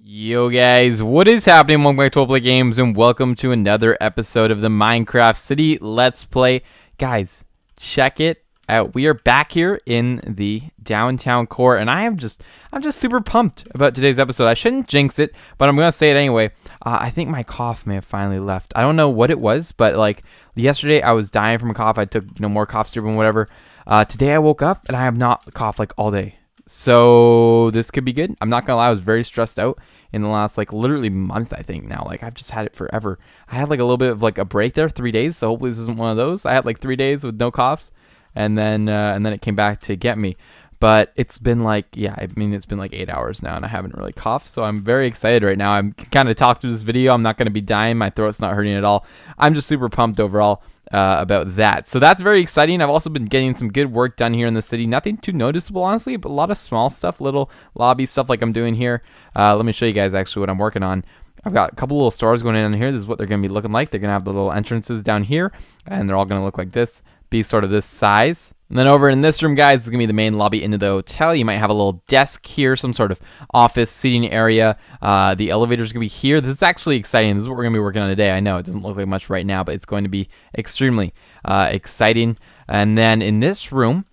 Yo guys, what is happening? Welcome back to Letsplay Games and welcome to another episode of the Minecraft City Let's Play. Guys, check it out. We are back here in the downtown core and I'm just super pumped about today's episode. I shouldn't jinx it, but I'm going to say it anyway. I think my cough may have finally left. I don't know what it was, but like yesterday I was dying from a cough. I took more cough syrup and whatever. Today I woke up and I have not coughed like all day. So this could be good. I'm not gonna lie, I was very stressed out in the last literally month, I think now. I've just had it forever. I had a little bit of a break there, 3 days, so hopefully this isn't one of those. I had 3 days with no coughs and then it came back to get me. But it's been it's been 8 hours now and I haven't really coughed, so I'm very excited right now. I'm kind of talk through this video. I'm not gonna be dying, my throat's not hurting at all. I'm just super pumped overall about that. So that's very exciting. I've also been getting some good work done here in the city. Nothing too noticeable, honestly, but a lot of small stuff, little lobby stuff like I'm doing here. Let me show you guys actually what I'm working on. I've got a couple little stores going in here. This is what they're going to be looking like. They're going to have the little entrances down here, and they're all going to look like this, be sort of this size. And then over in this room, guys, is going to be the main lobby into the hotel. You might have a little desk here, some sort of office seating area. The elevator is going to be here. This is actually exciting. This is what we're going to be working on today. I know it doesn't look like much right now, but it's going to be extremely exciting. And then in this room,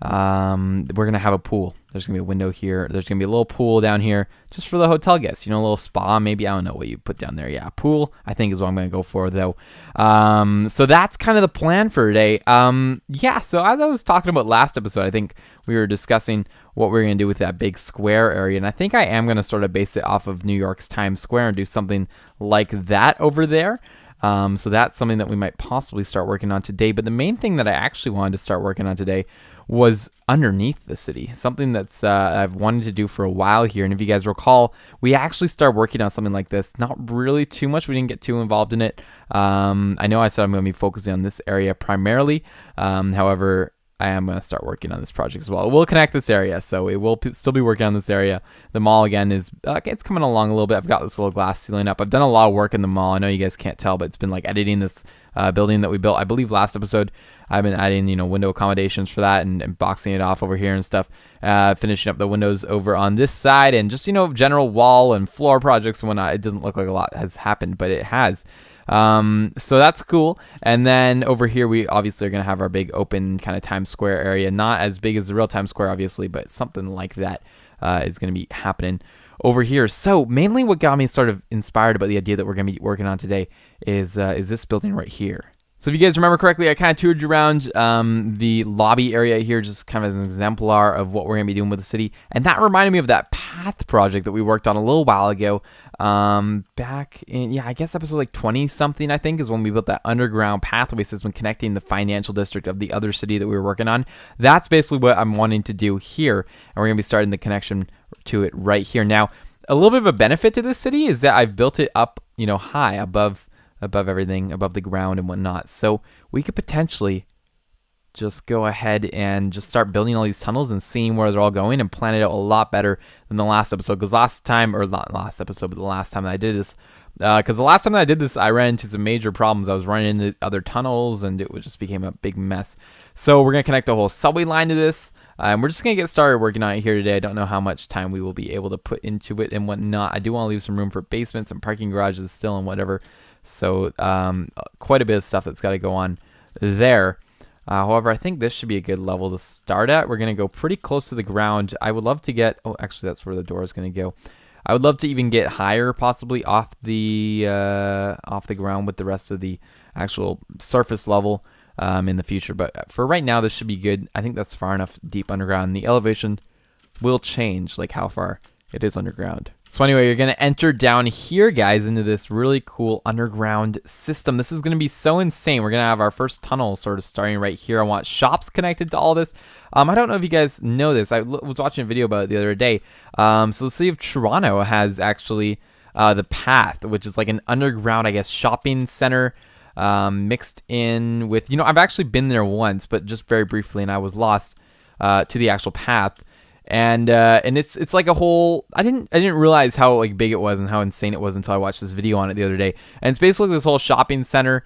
we're going to have a pool. There's going to be a window here. There's going to be a little pool down here just for the hotel guests. A little spa maybe. I don't know what you put down there. Yeah, pool I think is what I'm going to go for though. So that's kind of the plan for today. Yeah, so as I was talking about last episode, I think we were discussing what we're going to do with that big square area. And I think I am going to sort of base it off of New York's Times Square and do something like that over there. So that's something that we might possibly start working on today. But the main thing that I actually wanted to start working on today was underneath the city, something that's I've wanted to do for a while here. And if you guys recall, we actually started working on something like this. Not really too much. We didn't get too involved in it. I know I said I'm going to be focusing on this area primarily. However, I am going to start working on this project as well. It will connect this area, so it will still be working on this area. The mall, again, is it's coming along a little bit. I've got this little glass ceiling up. I've done a lot of work in the mall. I know you guys can't tell, but it's been editing this building that we built, I believe, last episode. I've been adding, window accommodations for that and boxing it off over here and stuff. Finishing up the windows over on this side and just, general wall and floor projects and whatnot. It doesn't look like a lot has happened, but it has. So that's cool. And then over here, we obviously are going to have our big open kind of Times Square area. Not as big as the real Times Square, obviously, but something like that is going to be happening over here. So mainly what got me sort of inspired about the idea that we're going to be working on today is this building right here. So if you guys remember correctly, I kind of toured you around the lobby area here, just kind of as an exemplar of what we're going to be doing with the city. And that reminded me of that path project that we worked on a little while ago. Back in, I guess episode 20-something, I think, is when we built that underground pathway system connecting the financial district of the other city that we were working on. That's basically what I'm wanting to do here. And we're going to be starting the connection to it right here. Now, a little bit of a benefit to this city is that I've built it up, high above everything, above the ground and whatnot. So we could potentially just go ahead and just start building all these tunnels and seeing where they're all going and plan it out a lot better than the last episode. Because the last time that I did this, I ran into some major problems. I was running into other tunnels and it just became a big mess. So we're going to connect the whole subway line to this. We're just going to get started working on it here today. I don't know how much time we will be able to put into it and whatnot. I do want to leave some room for basements and parking garages still and whatever. So quite a bit of stuff that's got to go on there. However, I think this should be a good level to start at. We're going to go pretty close to the ground. I would love to get... Oh, actually, that's where the door is going to go. I would love to even get higher, possibly off the ground with the rest of the actual surface level in the future. But for right now, this should be good. I think that's far enough deep underground. The elevation will change, how far it is underground. So anyway, you're going to enter down here, guys, into this really cool underground system. This is going to be so insane. We're going to have our first tunnel sort of starting right here. I want shops connected to all this. I don't know if you guys know this. I was watching a video about it the other day. So the city of Toronto has actually the Path, which is an underground, I guess, shopping center mixed in with, I've actually been there once, but just very briefly, and I was lost to the actual Path. And it's like a whole, I didn't realize how big it was and how insane it was until I watched this video on it the other day. And it's basically this whole shopping center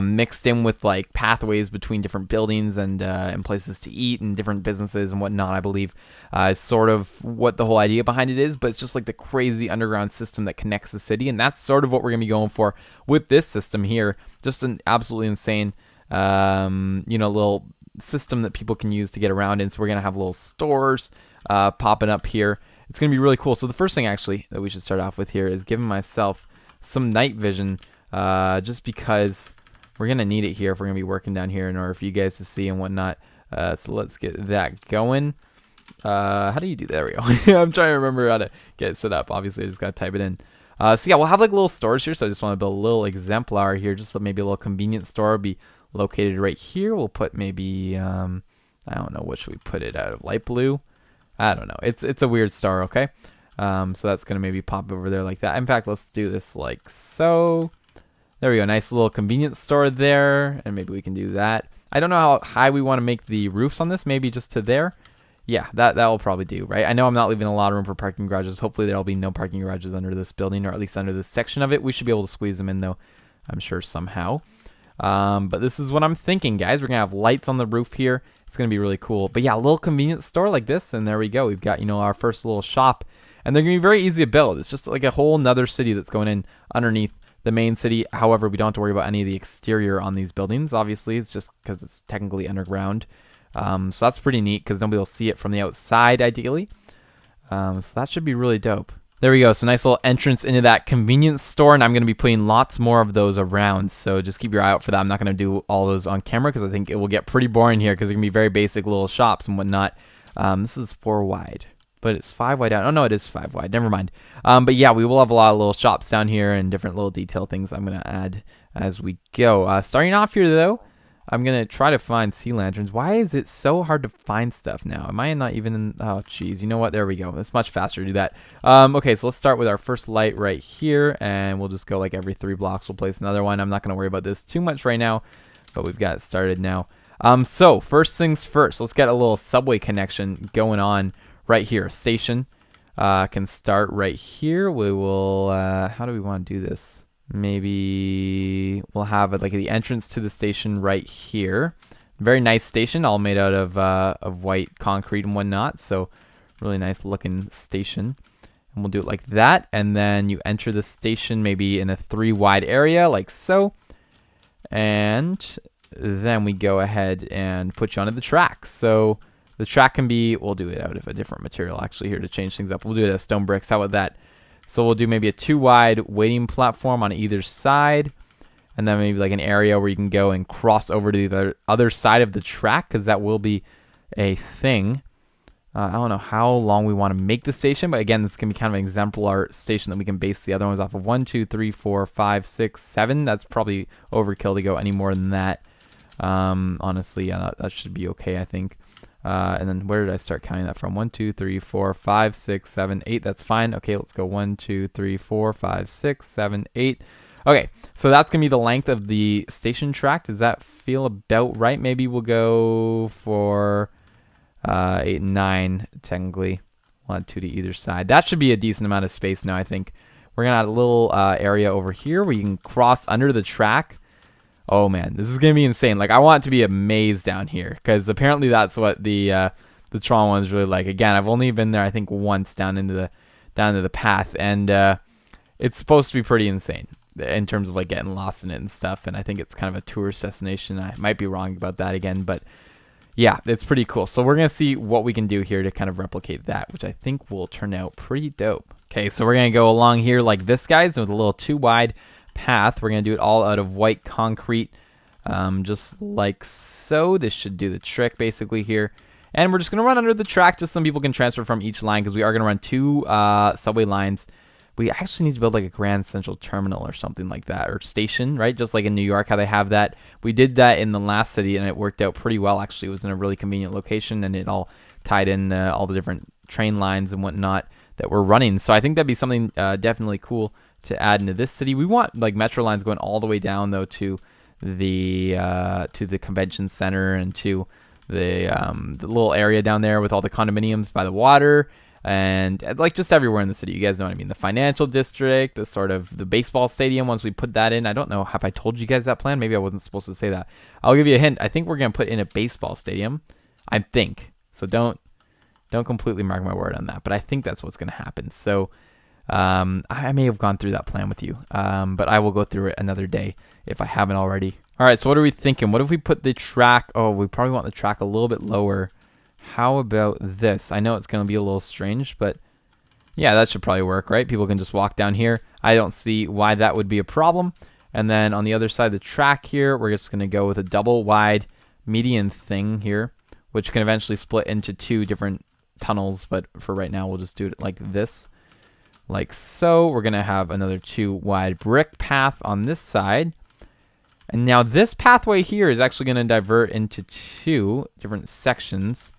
mixed in with like pathways between different buildings and places to eat and different businesses and whatnot, I believe, is sort of what the whole idea behind it is. But it's just like the crazy underground system that connects the city, and that's sort of what we're gonna be going for with this system here. Just an absolutely insane, little system that people can use to get around in. So we're gonna have little stores popping up here. It's gonna be really cool. So the first thing actually that we should start off with here is giving myself some night vision, just because we're going to need it here if we're going to be working down here in order for you guys to see and whatnot. So let's get that going. How do you do that? There we go. I'm trying to remember how to get it set up. Obviously, I just got to type it in. So yeah, we'll have like little stores here. So I just want to build a little exemplar here. Just maybe a little convenience store will be located right here. We'll put maybe, I don't know, what should we put it out of? Light blue? I don't know. It's a weird star, okay? So that's going to maybe pop over there like that. In fact, let's do this like so. There we go. Nice little convenience store there. And maybe we can do that. I don't know how high we want to make the roofs on this. Maybe just to there. Yeah, that will probably do, right? I know I'm not leaving a lot of room for parking garages. Hopefully there'll be no parking garages under this building, or at least under this section of it. We should be able to squeeze them in, though, I'm sure somehow. But this is what I'm thinking, guys. We're going to have lights on the roof here. It's going to be really cool. But yeah, a little convenience store like this. And there we go. We've got, our first little shop. And they're going to be very easy to build. It's just like a whole nother city that's going in underneath the main city. However, we don't have to worry about any of the exterior on these buildings. Obviously, it's just because it's technically underground. So that's pretty neat because nobody will see it from the outside, ideally. So that should be really dope. There we go. So nice little entrance into that convenience store, and I'm going to be putting lots more of those around. So just keep your eye out for that. I'm not going to do all those on camera because I think it will get pretty boring here because they're going to be very basic little shops and whatnot. This is 4 wide. But it's 5 wide down. Oh, no, it is 5 wide. Never mind. But yeah, we will have a lot of little shops down here and different little detail things I'm going to add as we go. Starting off here, though, I'm going to try to find sea lanterns. Why is it so hard to find stuff now? Am I not even in... Oh, geez. You know what? There we go. It's much faster to do that. Okay, so let's start with our first light right here. And we'll just go like every 3 blocks. We'll place another one. I'm not going to worry about this too much right now. But we've got it started now. So, first things first. Let's get a little subway connection going on right here. Station can start right here. We will, how do we want to do this? Maybe we'll have it like the entrance to the station right here. Very nice station, all made out of white concrete and whatnot. So really nice looking station. And we'll do it like that. And then you enter the station maybe in a 3 wide area like so. And then we go ahead and put you onto the track. So the track can be, we'll do it out of a different material actually here to change things up. We'll do it as stone bricks. How about that? So we'll do maybe a 2 wide waiting platform on either side. And then maybe like an area where you can go and cross over to the other side of the track, because that will be a thing. I don't know how long we want to make the station, but again, this can be kind of an exemplar station that we can base the other ones off of. 1, 2, 3, 4, 5, 6, 7. That's probably overkill to go any more than that. Honestly, yeah, that should be okay, I think. And then where did I start counting that from? 1, 2, 3, 4, 5, 6, 7, 8. That's fine. Okay, let's go 1, 2, 3, 4, 5, 6, 7, 8. Okay, so that's going to be the length of the station track. Does that feel about right? Maybe we'll go for 8 and 9, technically. 1, 2 to either side. That should be a decent amount of space now, I think. We're going to add a little area over here where you can cross under the track. Oh man, this is gonna be insane. Like, I want it to be a maze down here, because apparently that's what the Tron one's really like. Again, I've only been there I think once down into the path, and it's supposed to be pretty insane in terms of like getting lost in it and stuff. And I think it's kind of a tourist destination. I might be wrong about that again, but yeah, it's pretty cool. So we're gonna see what we can do here to kind of replicate that, which I think will turn out pretty dope. Okay, so we're gonna go along here like this, guys, with a little 2 wide path. We're going to do it all out of white concrete, just like so. This should do the trick basically here. And we're just going to run under the track just so some people can transfer from each line, because we are going to run 2 subway lines. We actually need to build like a Grand Central Terminal or something like that, or station, right? Just like in New York, how they have that. We did that in the last city and it worked out pretty well. Actually, it was in a really convenient location, and it all tied in all the different train lines and whatnot that we're running. So I think that'd be something definitely cool to add into this city. We want like metro lines going all the way down though to the convention center and to the little area down there with all the condominiums by the water. and like just everywhere in the city. You guys know what I mean. The financial district, the sort of the baseball stadium. Once we put that in, I don't know. Have I told you guys that plan? Maybe I wasn't supposed to say that. I'll give you a hint. I think we're gonna put in a baseball stadium. I think so. Don't completely mark my word on that, but I think that's what's gonna happen. So I may have gone through that plan with you, but I will go through it another day if I haven't already. All right. So what are we thinking? What if we put the track? Oh, we probably want the track a little bit lower. How about this? I know it's going to be a little strange, but yeah, that should probably work, right? People can just walk down here. I don't see why that would be a problem. And then on the other side of the track here, we're just going to go with a double wide median thing here, which can eventually split into 2 different tunnels. But for right now, we'll just do it like this, like so. We're going to have another 2 wide brick path on this side. And now this pathway here is actually going to divert into 2 different sections.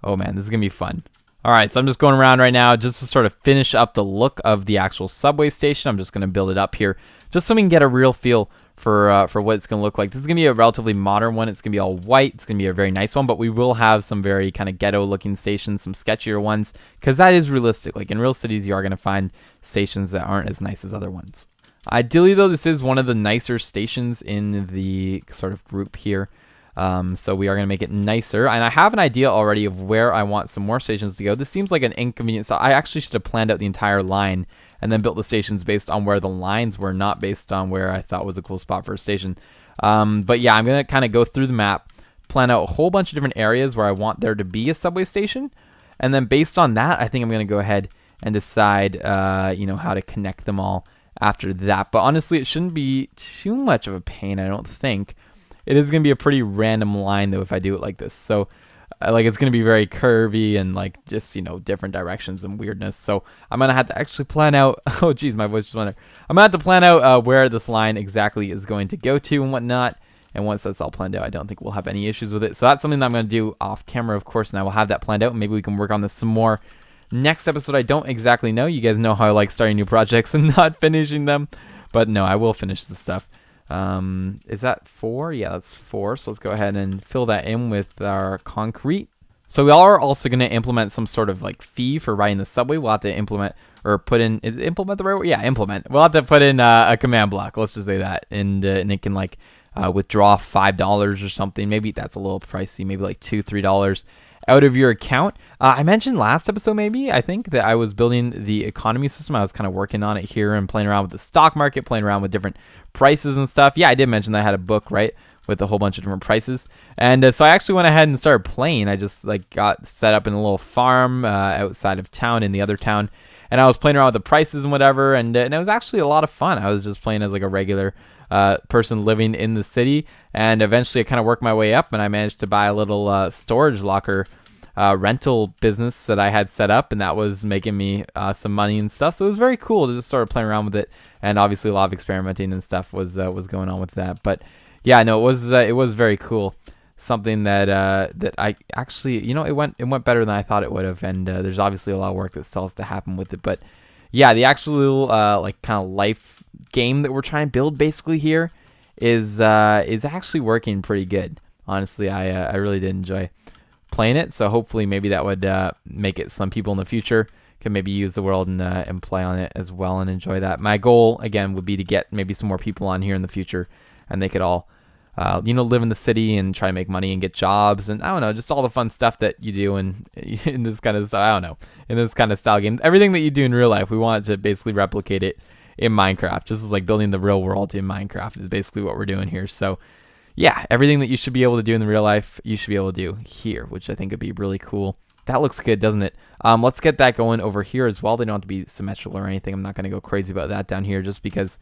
Oh man, this is going to be fun. All right, so I'm just going around right now just to sort of finish up the look of the actual subway station. I'm just going to build it up here just so we can get a real feel for what it's going to look like. This is going to be a relatively modern one. It's going to be all white. It's going to be a very nice one, but we will have some very kind of ghetto looking stations, some sketchier ones, because that is realistic. Like in real cities, you are going to find stations that aren't as nice as other ones. Ideally, though, this is one of the nicer stations in the sort of group here. So we are going to make it nicer. And I have an idea already of where I want some more stations to go. This seems like an inconvenience. So I actually should have planned out the entire line and then built the stations based on where the lines were, not based on where I thought was a cool spot for a station. But yeah, I'm going to kind of go through the map, plan out a whole bunch of different areas where I want there to be a subway station. And then based on that, I think I'm going to go ahead and decide, how to connect them all after that. But honestly, it shouldn't be too much of a pain, I don't think. It is going to be a pretty random line, though, if I do it like this. So, it's going to be very curvy and, just, different directions and weirdness. So, I'm going to have to actually plan out... Oh, geez, my voice just went there. I'm going to have to plan out where this line exactly is going to go to and whatnot. And once that's all planned out, I don't think we'll have any issues with it. So, that's something that I'm going to do off camera, of course, and I will have that planned out. And maybe we can work on this some more. Next episode, I don't exactly know. You guys know how I like starting new projects and not finishing them. But, no, I will finish the stuff. Is that 4? Yeah, that's 4. So let's go ahead and fill that in with our concrete. So we are also going to implement some sort of fee for riding the subway. We'll have to implement or put in, is implement the right word? Yeah, implement. We'll have to put in a command block. Let's just say that. And it can withdraw $5 or something. Maybe that's a little pricey. Maybe $2, $3 out of your account. I mentioned last episode, I think that I was building the economy system. I was kind of working on it here and playing around with the stock market, playing around with different prices and stuff. Yeah, I did mention that I had a book, right, with a whole bunch of different prices. And so I actually went ahead and started playing. I just got set up in a little farm outside of town in the other town. And I was playing around with the prices and whatever. And it was actually a lot of fun. I was just playing as a regular person living in the city. And eventually I kind of worked my way up and I managed to buy a little storage locker rental business that I had set up, and that was making me some money and stuff. So it was very cool to just start playing around with it, and obviously a lot of experimenting and stuff was going on with that. But yeah, no, it was very cool. Something that I actually, it went better than I thought it would have, and there's obviously a lot of work that still has to happen with it. But yeah, the actual kind of life game that we're trying to build basically here is actually working pretty good. Honestly, I really did enjoy playing it, so hopefully maybe that would make it some people in the future can maybe use the world and play on it as well and enjoy that. My goal again would be to get maybe some more people on here in the future, and they could all live in the city and try to make money and get jobs, and I don't know, just all the fun stuff that you do in this kind of stuff. I don't know, in this kind of style game, everything that you do in real life, we want to basically replicate it in Minecraft. Just as building the real world in Minecraft is basically what we're doing here. So yeah, everything that you should be able to do in the real life, you should be able to do here, which I think would be really cool. That looks good, doesn't it? Let's get that going over here as well. They don't have to be symmetrical or anything. I'm not going to go crazy about that down here just because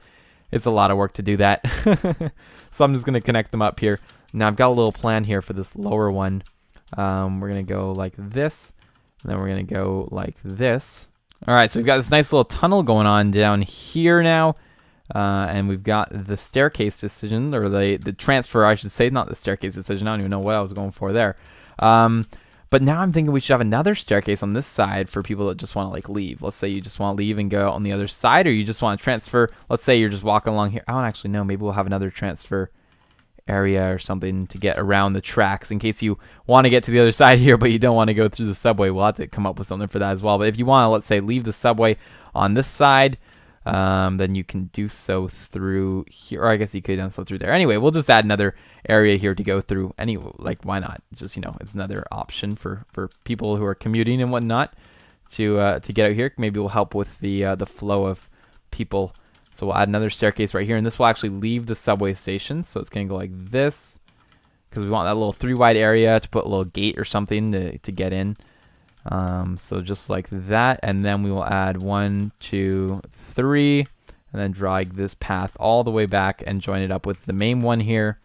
it's a lot of work to do that. So I'm just going to connect them up here. Now I've got a little plan here for this lower one. We're going to go like this, and then we're going to go like this. All right, so we've got this nice little tunnel going on down here now. And we've got the staircase decision, or the transfer, I should say, not the staircase decision. I don't even know what I was going for there. But now I'm thinking we should have another staircase on this side for people that just want to leave. Let's say you just want to leave and go out on the other side, or you just want to transfer. Let's say you're just walking along here. I don't actually know. Maybe we'll have another transfer area or something to get around the tracks in case you want to get to the other side here, but you don't want to go through the subway. We'll have to come up with something for that as well. But if you want to, let's say, leave the subway on this side, then you can do so through here, or I guess you could do so through there. Anyway, we'll just add another area here to go through. Like, why not? Just, you know, it's another option for people who are commuting and whatnot to get out here. Maybe we'll help with the flow of people. So we'll add another staircase right here, and this will actually leave the subway station. So it's going to go like this, because we want that little 3-wide area to put a little gate or something to get in. So just like that, and then we will add 1, 2, 3, and then drag this path all the way back and join it up with the main one here.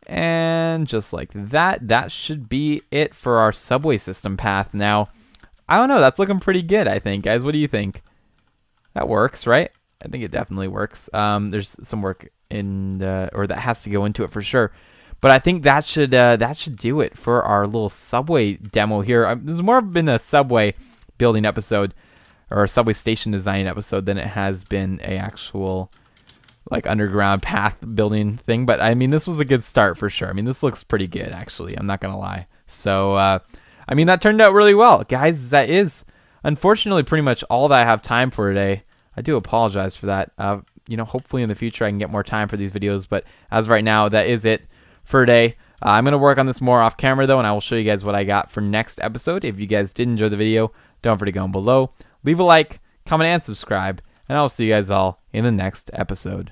And just like that, that should be it for our subway system path. Now, I don't know, that's looking pretty good, I think. Guys, what do you think? That works, right? I think it definitely works. There's some work in, or that has to go into it for sure. But I think that should do it for our little subway demo here. This has more been a subway building episode, or a subway station design episode, than it has been a actual like underground path building thing. But I mean, this was a good start for sure. I mean, this looks pretty good actually. I'm not gonna lie. So I mean, that turned out really well, guys. That is unfortunately pretty much all that I have time for today. I do apologize for that. You know, hopefully in the future I can get more time for these videos. But as of right now, that is it for today. I'm going to work on this more off camera though, and I will show you guys what I got for next episode. If you guys did enjoy the video, don't forget to go down below, leave a like, comment, and subscribe, and I'll see you guys all in the next episode.